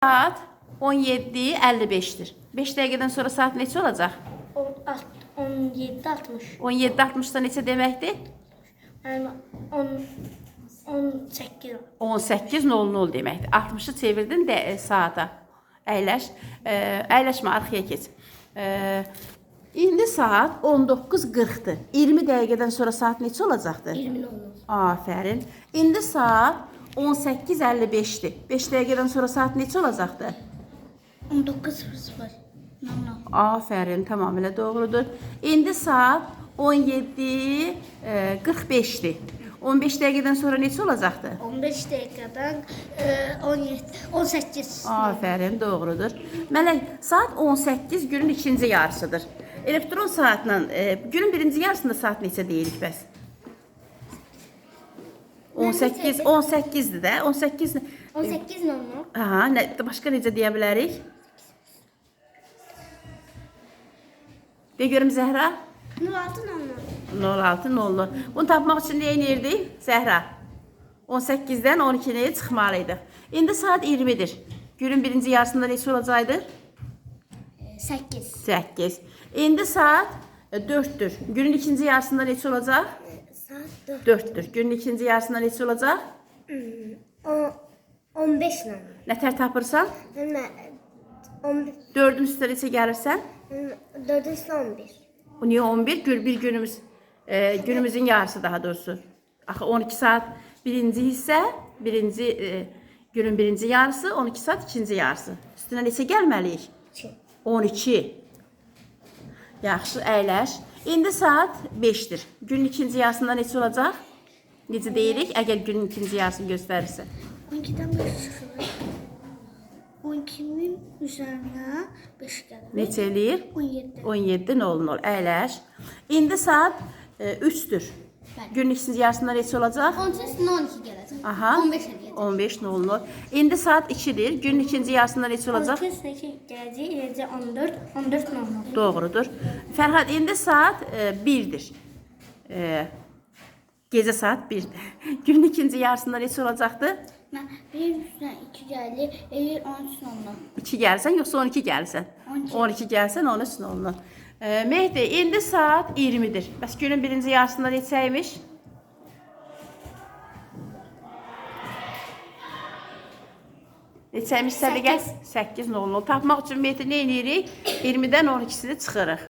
Saat 17:55'dir. 5 dəqiqədən sonra saat neçə olacaq? 17:60. 17:60-da neçə deməkdir? 18. 18:00 deməkdir. 60-ı çevirdin də saata. Əyləş. Əyləşmə, arxaya keç. İndi saat 19:40-dır. 20 dəqiqədən sonra saat neçə olacaqdır? 20:00. Afərin. İndi saat 18:55'dir. 5 dəqiqədən sonra saat neçə olacaqdır? 19:00. Afərin, tamamilə doğrudur. İndi saat 17:45'dir. 15 dəqiqədən sonra neçə olacaqdır? 15 dəqiqədən 18. Afərin, doğrudur. Mələk, saat 18 günün ikinci yarısıdır. Elektron saatla günün birinci yarısında saat neçə deyirik bəs? 18'dir də. 18'dir. 18:00. Aha, başqa necə deyə bilərik? De görüm Zəhra. 06:00. 06:00. Bunu tapmaq üçün nə edirdik? Zəhra. 18'dən 12'yə çıxmalıydıq. İndi saat 20'dir. Günün birinci yarısında neçə olacaqdır? 8. 8. İndi saat 4'dür. Günün ikinci yarısında neçə olacaq? Saat 4'dür. Günün ikinci yarısında neçə olacaq? 15:00. Nətər tapırsan? 11. 4'ün üstünə neçə gəlirsən? 4:11. O niyə 11? Bir günümüz, günümüzün yarısı daha doğrusu. Axı 12 saat birinci hissə, günün birinci yarısı, 12 saat ikinci yarısı. Üstünə neçə gəlməliyik? 12. Yaxşı, əyləş. İndi saat 5'dir. Günün ikinci yarısında neçə olacaq? Necə deyirik, əgər günün ikinci yarısını göstərirsə? 12'den 5 çıxır. 12'nin üzərinə 5 gəlir. Neçə eləyir? 17. 17:00. Əyləş. İndi saat 3'dür. Günün ikinci yarısında neçə olacaq? 12 gələcək. Aha. 15 eləyəcək. 15:00. İndi saat 2'dir. Günün ikinci yarısında neçə olacaq? 12 gələcək, 14, 14:00. Doğrudur. Fərhad, indi saat 1'dir. Gecə saat 1'dir. Günün ikinci yarısında neçə olacaqdır? Mən 1 üstünə 2 gəlir, 13:00. 2 gəlsən, yoxsa 12 gəlsən? 12. 12 gəlsən, 13:00. Mehdi, indi saat 20'dir. Bəs günün birinci yarısında neçəymiş? Neçəymiş səliqə? 8:00. Tapmaq üçün Mehdi nə edirik? 20'dən 12'sini çıxırıq.